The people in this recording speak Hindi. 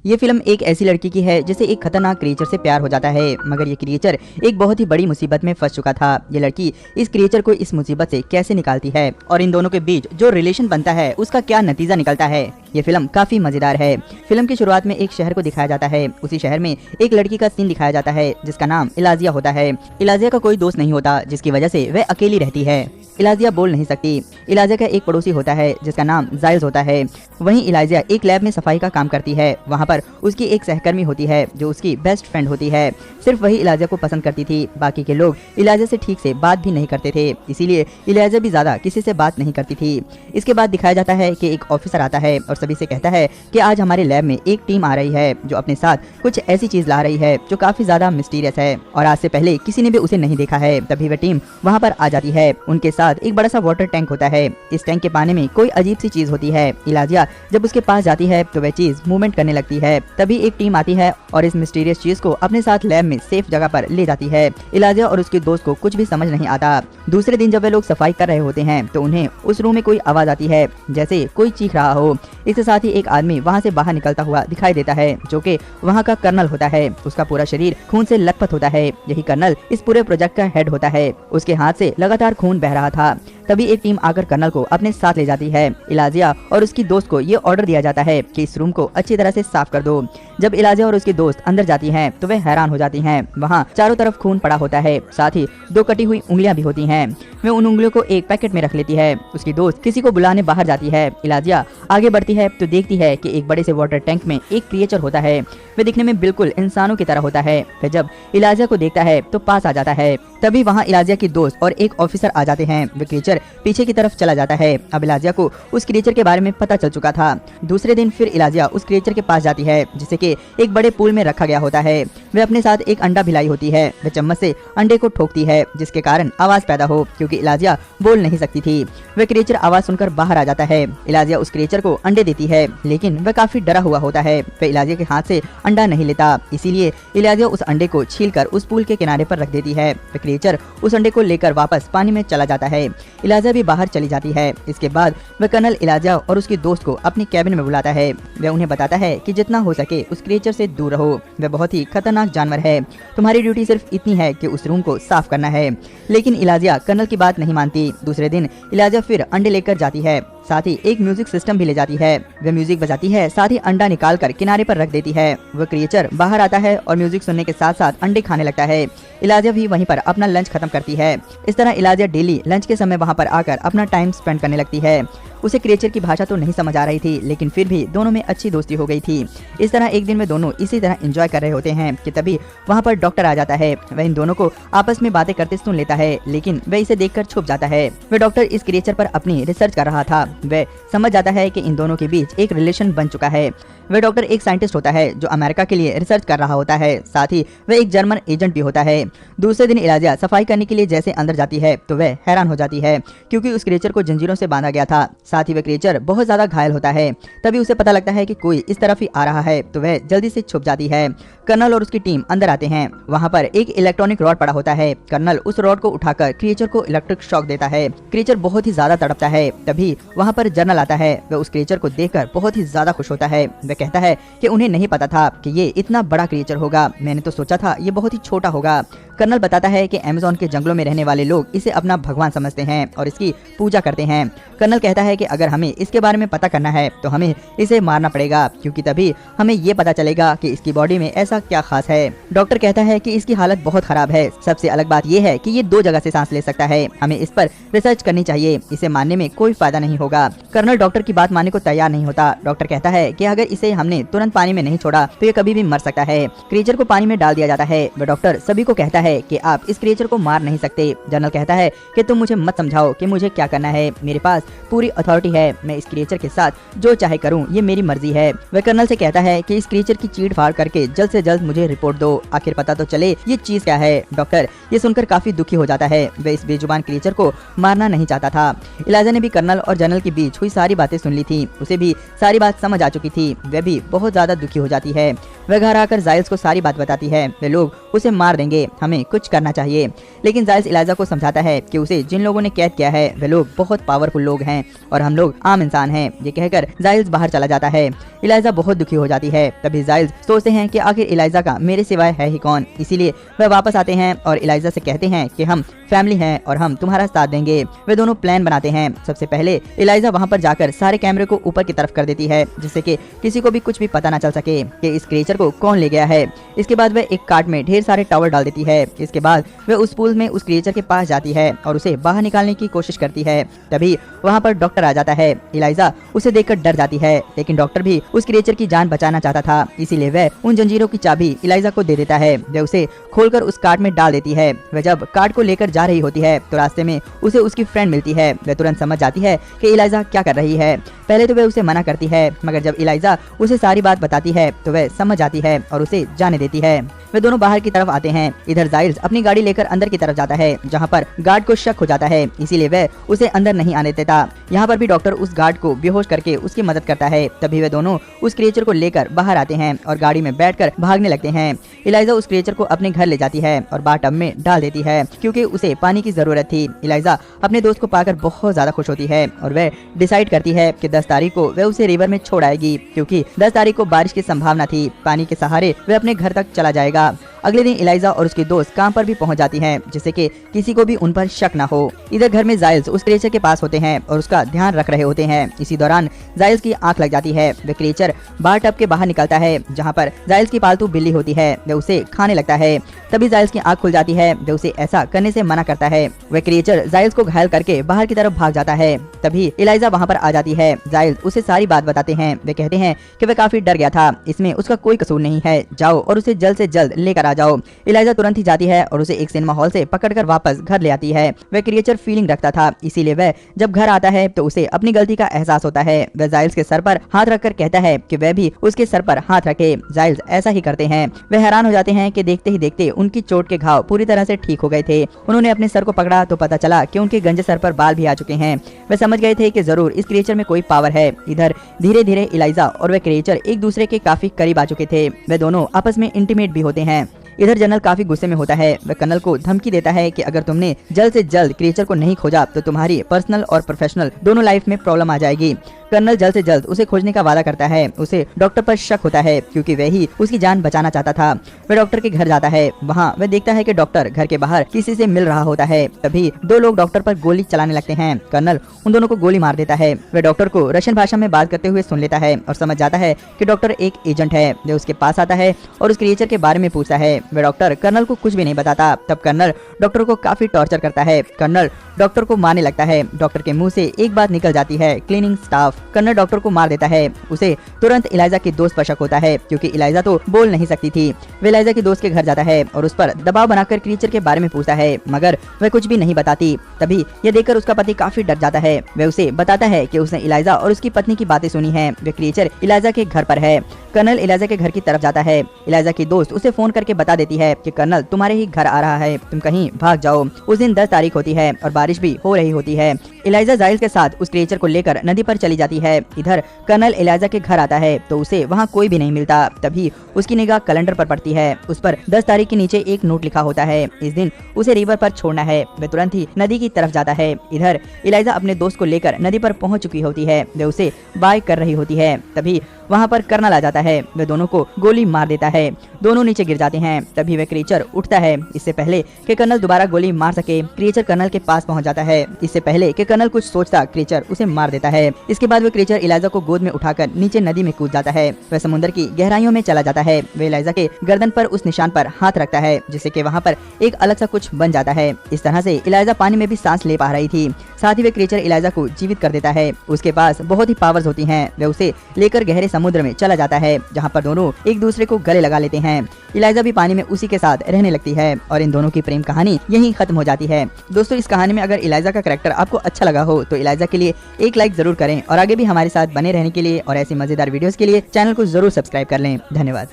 ये फिल्म एक ऐसी लड़की की है जिसे एक खतरनाक क्रिएचर से प्यार हो जाता है, मगर ये क्रिएचर एक बहुत ही बड़ी मुसीबत में फंस चुका था। ये लड़की इस क्रिएचर को इस मुसीबत से कैसे निकालती है और इन दोनों के बीच जो रिलेशन बनता है उसका क्या नतीजा निकलता है। ये फिल्म काफी मजेदार है। फिल्म की शुरुआत में एक शहर को दिखाया जाता है। उसी शहर में एक लड़की का सीन दिखाया जाता है जिसका नाम इलाजिया होता है। इलाजिया का कोई दोस्त नहीं होता, जिसकी वजह से वह अकेली रहती है। इलाजिया बोल नहीं सकती। इलाजिया का एक पड़ोसी होता है जिसका नाम जाइल्स होता है। वहीं इलाजिया एक लैब में सफाई का काम करती है। वहाँ पर उसकी एक सहकर्मी होती है जो उसकी बेस्ट फ्रेंड होती है। सिर्फ वही इलाजिया को पसंद करती थी, बाकी के लोग इलाजिया से ठीक से बात भी नहीं करते थे, इसीलिए इलाजिया भी ज्यादा किसी से बात नहीं करती थी। इसके बाद दिखाया जाता है कि एक ऑफिसर आता है और सभी से कहता है कि आज हमारे लैब में एक टीम आ रही है जो अपने साथ कुछ ऐसी चीज ला रही है जो काफी ज्यादा मिस्टीरियस है और आज से पहले किसी ने भी उसे नहीं देखा है। तभी वह टीम वहाँ पर आ जाती है। उनके साथ एक बड़ा सा वाटर टैंक होता है। इस टैंक के पानी में कोई अजीब सी चीज होती है। इलाजिया जब उसके पास जाती है तो वह चीज मूवमेंट करने लगती है। तभी एक टीम आती है और इस मिस्टीरियस चीज को अपने साथ लैब में सेफ जगह पर ले जाती है। इलाजिया और उसके दोस्त को कुछ भी समझ नहीं आता। दूसरे दिन जब वे लोग सफाई कर रहे होते हैं तो उन्हें उस रूम में कोई आवाज आती है जैसे कोई चीख रहा हो। इसके साथ ही एक आदमी वहाँ से बाहर निकलता हुआ दिखाई देता है जो कि वहाँ का कर्नल होता है। उसका पूरा शरीर खून से लथपथ होता है। यही कर्नल इस पूरे प्रोजेक्ट का हेड होता है। उसके हाथ से लगातार खून बह रहा था। तभी एक टीम आकर कर्नल को अपने साथ ले जाती है। इलाजिया और उसकी दोस्त को ये ऑर्डर दिया जाता है कि इस रूम को अच्छी तरह से साफ कर दो। जब इलाजिया और उसकी दोस्त अंदर जाती हैं तो वे हैरान हो जाती हैं। वहाँ चारों तरफ खून पड़ा होता है, साथ ही दो कटी हुई उंगलियां भी होती हैं। वे उन उंगलियों को एक पैकेट में रख लेती है। उसकी दोस्त किसी को बुलाने बाहर जाती है। इलाजिया आगे बढ़ती है तो देखती है कि एक बड़े से वाटर टैंक में एक क्रिएचर होता है। वे दिखने में बिल्कुल इंसानों की तरह होता है। वह जब इलाजिया को देखता है तो पास आ जाता है। तभी वहाँ इलाजिया की दोस्त और एक ऑफिसर आ जाते हैं। वे क्रिएचर पीछे की तरफ चला जाता है। अब इलाजिया को उस क्रिएचर के बारे में पता चल चुका था। दूसरे दिन फिर इलाजिया उस क्रिएचर के पास जाती है जिसे कि एक बड़े पूल में रखा गया होता है। वह अपने साथ एक अंडा भी लाई होती है। वह चम्मच से अंडे को ठोकती है जिसके कारण आवाज पैदा हो, क्योंकि इलाजिया बोल नहीं सकती थी। वह क्रिएचर आवाज सुनकर बाहर आ जाता है। इलाजिया उस क्रिएचर को अंडे देती है, लेकिन वह काफी डरा हुआ होता है। वह इलाजिया के हाथ से अंडा नहीं लेता, इसीलिए इलाजिया उस अंडे को छीलकर उस पूल के किनारे पर रख देती है। वह क्रिएचर उस अंडे को लेकर वापस पानी में चला जाता है। इलाजिया भी बाहर चली जाती है। इसके बाद वह कर्नल इलाजिया और उसके दोस्त को अपनी कैबिन में बुलाता है। वह उन्हें बताता है कि जितना हो सके उस क्रिएचर से दूर रहो। वह बहुत ही खतरनाक जानवर है। तुम्हारी ड्यूटी सिर्फ इतनी है कि उस रूम को साफ करना है। लेकिन इलाजिया कर्नल की बात नहीं मानती। दूसरे दिन इलाजिया फिर अंडे लेकर जाती है, साथ ही एक म्यूजिक सिस्टम भी ले जाती है। वह म्यूजिक बजाती है, साथ ही अंडा निकाल कर किनारे पर रख देती है। वह क्रिएचर बाहर आता है और म्यूजिक सुनने के साथ साथ अंडे खाने लगता है। इलाजिया भी वहीं पर अपना लंच खत्म करती है। इस तरह इलाजिया डेली लंच के समय वहाँ पर आकर अपना टाइम स्पेंड करने लगती है। उसे क्रिएचर की भाषा तो नहीं समझ आ रही थी, लेकिन फिर भी दोनों में अच्छी दोस्ती हो गई थी। इस तरह एक दिन में दोनों इसी तरह एंजॉय कर रहे होते हैं कि तभी वहाँ पर डॉक्टर आ जाता है। वह इन दोनों को आपस में बातें करते सुन लेता है, लेकिन वह इसे देखकर छुप जाता है। वह डॉक्टर इस क्रिएचर पर अपनी रिसर्च कर रहा था। वह समझ जाता है कि इन दोनों के बीच एक रिलेशन बन चुका है। वह डॉक्टर एक साइंटिस्ट होता है जो अमेरिका के लिए रिसर्च कर रहा होता है, साथ ही वह एक जर्मन एजेंट भी होता है। दूसरे दिन इलाजिया सफाई करने के लिए जैसे अंदर जाती है तो वह हैरान हो जाती है, क्योंकि उस क्रिएचर को जंजीरों से बांधा गया था। साथ ही वह क्रिएचर बहुत ज्यादा घायल होता है। तभी उसे पता लगता है कि कोई इस तरफ ही आ रहा है तो वह जल्दी से छुप जाती है। कर्नल और उसकी टीम अंदर आते हैं। वहाँ पर एक इलेक्ट्रॉनिक रॉड पड़ा होता है। कर्नल उस रॉड को उठाकर क्रिएचर को इलेक्ट्रिक शॉक देता है। क्रिएचर बहुत ही ज्यादा तड़पता है। तभी वहाँ पर जर्नल आता है। वह उस क्रिएचर को देखकर बहुत ही ज्यादा खुश होता है। वह कहता है कि उन्हें नहीं पता था कि ये इतना बड़ा क्रिएचर होगा। मैंने तो सोचा था ये बहुत ही छोटा होगा। कर्नल बताता है कि अमेज़न के जंगलों में रहने वाले लोग इसे अपना भगवान समझते हैं और इसकी पूजा करते हैं। कर्नल कहता है कि अगर हमें इसके बारे में पता करना है तो हमें इसे मारना पड़ेगा, क्योंकि तभी हमें ये पता चलेगा कि इसकी बॉडी में ऐसा क्या खास है। डॉक्टर कहता है कि इसकी हालत बहुत खराब है। सबसे अलग बात यह है कि ये 2 जगह से सांस ले सकता है। हमें इस पर रिसर्च करनी चाहिए। इसे मारने में कोई फायदा नहीं होगा। कर्नल डॉक्टर की बात मानने को तैयार नहीं होता। डॉक्टर कहता है कि अगर इसे हमने तुरंत पानी में नहीं छोड़ा तो ये कभी भी मर सकता है। क्रिएचर को पानी में डाल दिया जाता है। वह डॉक्टर सभी को कहता है कि आप इस क्रिएचर को मार नहीं सकते। जनरल कहता है कि तुम मुझे मत समझाओ कि मुझे क्या करना है। मेरे पास पूरी अथॉरिटी है। मैं इस क्रिएचर के साथ जो चाहे करूं, ये मेरी मर्जी है। वह कर्नल से कहता है कि इस क्रिएचर की चीड़ फाड़ करके जल्द से जल्द मुझे रिपोर्ट दो। आखिर पता तो चले ये चीज क्या है। डॉक्टर ये सुनकर काफी दुखी हो जाता है। वह इस बेजुबान क्रिएचर को मारना नहीं चाहता था। इलाजिया ने भी कर्नल और जनरल के बीच हुई सारी बातें सुन ली थी। उसे भी सारी बात समझ आ चुकी थी। वह भी बहुत ज्यादा दुखी हो जाती है। वह घर आकर जाइल्स को सारी बात बताती है। वे लोग उसे मार देंगे, हमें कुछ करना चाहिए। लेकिन जाइल्स इलाइजा को समझाता है कि उसे जिन लोगों ने कैद किया है वे लोग बहुत पावरफुल लोग हैं और हम लोग आम इंसान हैं। ये कहकर जाइल्स बाहर चला जाता है। इलाइजा बहुत दुखी हो जाती है। तभी जाइल्स सोचते हैं कि आखिर इलाइजा का मेरे सिवाय है ही कौन। इसीलिए वह वापस आते हैं और इलाइजा से कहते हैं कि हम फैमिली हैं और हम तुम्हारा साथ देंगे। वे दोनों प्लान बनाते हैं। सबसे पहले इलाइजा वहां पर जाकर सारे कैमरे को ऊपर की तरफ कर देती है, जिससे कि किसी को भी कुछ भी पता न चल सके कि इस क्रिएचर को कौन ले गया है। इसके बाद वह एक कार्ट में ढेर सारे टावल डाल देती है। इसके बाद वह उस पूल में उस क्रिएचर के पास जाती है और उसे बाहर निकालने की कोशिश करती है। तभी वहाँ पर डॉक्टर आ जाता है। इलाइजा उसे देखकर डर जाती है, लेकिन डॉक्टर भी उस क्रिएचर की जान बचाना चाहता था, इसीलिए वह उन जंजीरों की चाबी इलाइजा को दे देता है। वह उसे खोलकर उस कार्ट में डाल देती है। वह जब कार्ट को लेकर जा रही होती है तो रास्ते में उसे उसकी फ्रेंड मिलती है। वह तुरंत समझ जाती है कि इलाइजा क्या कर रही है। पहले तो वह उसे मना करती है, मगर जब इलाइजा उसे सारी बात बताती है तो वह समझ जाती है और उसे जाने देती है। वे दोनों बाहर की तरफ आते हैं। इधर जाइल्स अपनी गाड़ी लेकर अंदर की तरफ जाता है, जहाँ पर गार्ड को शक हो जाता है, इसीलिए वह उसे अंदर नहीं आने देता। यहाँ पर भी डॉक्टर उस गार्ड को बेहोश करके उसकी मदद करता है। तभी वे दोनों उस क्रिएचर को लेकर बाहर आते हैं और गाड़ी में बैठकर भागने लगते हैं। इलाइजा उस क्रिएचर को अपने घर ले जाती है और बाथटब में डाल देती है, क्योंकि उसे पानी की जरूरत थी। इलाइजा अपने दोस्त को पाकर बहुत ज्यादा खुश होती है और वह डिसाइड करती है कि 10 तारीख को वह उसे रिवर में छोड़ आएगी, क्योंकि 10 तारीख को बारिश की संभावना थी। पानी के सहारे वह अपने घर तक चला जाएगा। अगले दिन इलाइजा और उसके दोस्त काम पर भी पहुंच जाती हैं, जिससे कि किसी को भी उन पर शक न हो। इधर घर में जाइल्स उस क्रिएचर के पास होते हैं और उसका ध्यान रख रहे होते हैं। इसी दौरान जाइल्स की आंख लग जाती है। वह क्रिएचर बाथटब के बाहर निकलता है, जहां पर जाइल्स की पालतू बिल्ली होती है। वह उसे खाने लगता है। तभी जाइल्स की आंख खुल जाती है। वह उसे ऐसा करने से मना करता है। वह क्रिएचर जाइल्स को घायल करके बाहर की तरफ भाग जाता है। तभी इलाइजा वहाँ पर आ जाती है। जाइल्स उसे सारी बात बताते हैं। वे कहते हैं कि वह काफी डर गया था, इसमें उसका कोई कसूर नहीं है, जाओ और उसे जल्द से जल्द लेकर आ जाओ। इलाइजा तुरंत ही जाती है और उसे एक सिनेमा हॉल से पकड़कर वापस घर ले आती है। वह क्रिएचर फीलिंग रखता था, इसीलिए वह जब घर आता है तो उसे अपनी गलती का एहसास होता है। वह जाइल्स के सर पर हाथ रखकर कहता है कि वह भी उसके सर पर हाथ रखे। जाइल्स ऐसा ही करते हैं। वह हैरान हो जाते हैं कि देखते ही देखते उनकी चोट के घाव पूरी तरह से ठीक हो गए थे। उन्होंने अपने सर को पकड़ा तो पता चला कि उनके गंजे सर पर बाल भी आ चुके हैं। वह समझ गए थे कि जरूर इस क्रिएचर में कोई पावर है। इधर धीरे धीरे इलाइजा और वह क्रिएचर एक दूसरे के काफी करीब आ चुके थे। वे दोनों आपस में इंटीमेट भी होते हैं। इधर जनरल काफी गुस्से में होता है। वह कर्नल को धमकी देता है कि अगर तुमने जल्द से जल्द क्रिएचर को नहीं खोजा तो तुम्हारी पर्सनल और प्रोफेशनल दोनों लाइफ में प्रॉब्लम आ जाएगी। कर्नल जल्द से जल्द उसे खोजने का वादा करता है। उसे डॉक्टर पर शक होता है, क्योंकि वह ही उसकी जान बचाना चाहता था। वह डॉक्टर के घर जाता है। वहाँ वह देखता है कि डॉक्टर घर के बाहर किसी से मिल रहा होता है। तभी 2 लोग डॉक्टर पर गोली चलाने लगते हैं। कर्नल उन दोनों को गोली मार देता है। वह डॉक्टर को रशियन भाषा में बात करते हुए सुन लेता है और समझ जाता है कि डॉक्टर एक एजेंट है। वह उसके पास आता है और उस क्रिएचर के बारे में पूछता है। वह डॉक्टर कर्नल को कुछ भी नहीं बताता। तब कर्नल डॉक्टर को काफी टॉर्चर करता है। कर्नल डॉक्टर को मारने लगता है। डॉक्टर के मुंह से एक बात निकल जाती है, क्लीनिंग स्टाफ। कर्नल डॉक्टर को मार देता है। उसे तुरंत इलाइजा के दोस्त पर शक होता है, क्योंकि इलाइजा तो बोल नहीं सकती थी। वह इलाइजा के दोस्त के घर जाता है और उस पर दबाव बनाकर क्रिएचर के बारे में पूछता है, मगर वह कुछ भी नहीं बताती। तभी यह देखकर उसका पति काफी डर जाता है। वह उसे बताता है कि उसने इलाइजा और उसकी पत्नी की बातें सुनी हैं। वह क्रिएचर इलाइजा के घर पर है। कर्नल इलाइजा के घर की तरफ जाता है। इलाइजा की दोस्त उसे फोन करके बता देती है कि कर्नल तुम्हारे ही घर आ रहा है, तुम कहीं भाग जाओ। उस दिन 10 तारीख होती है और बारिश भी हो रही होती है। इलाइजा जाइल्स के साथ उस क्रिएचर को लेकर नदी पर चली जाती है। इधर कर्नल इलाइजा के घर आता है तो उसे वहाँ कोई भी नहीं मिलता। तभी उसकी निगाह कैलेंडर पर पड़ती है। उस पर 10 तारीख के नीचे एक नोट लिखा होता है, इस दिन उसे रिवर पर छोड़ना है। वह तुरंत ही नदी की तरफ जाता है। इधर इलाइजा अपने दोस्त को लेकर नदी पर पहुंच चुकी होती है। वह उसे बाय कर रही होती है। तभी वहाँ पर कर्नल आ जाता है। वह दोनों को गोली मार देता है। दोनों नीचे गिर जाते हैं। तभी वह क्रिएचर उठता है। इससे पहले कि कर्नल दोबारा गोली मार सके, क्रिएचर कर्नल के पास पहुंच जाता है। इससे पहले कि कर्नल कुछ सोचता, क्रिएचर उसे मार देता है। इसके बाद वह क्रिएचर इलाइजा को गोद में उठाकर नीचे नदी में कूद जाता है। वह समुद्र की गहराइयों में चला जाता है। वह इलाइजा के गर्दन पर उस निशान पर हाथ रखता है, जिससे कि वहाँ पर एक अलग सा कुछ बन जाता है। इस तरह से इलाइजा पानी में भी सांस ले पा रही थी। साथ ही वह क्रिएचर इलाइजा को जीवित कर देता है। उसके पास बहुत ही पावर्स होती हैं। वह उसे लेकर गहरे समुद्र में चला जाता है, जहाँ पर दोनों एक दूसरे को गले लगा लेते हैं। इलाइजा भी पानी में उसी के साथ रहने लगती है और इन दोनों की प्रेम कहानी यहीं खत्म हो जाती है। दोस्तों, इस कहानी में अगर इलाइजा का कैरेक्टर आपको अच्छा लगा हो तो इलाइजा के लिए एक लाइक जरूर करें और आगे भी हमारे साथ बने रहने के लिए और ऐसी मजेदार वीडियोस के लिए चैनल को जरूर सब्सक्राइब कर लें। धन्यवाद।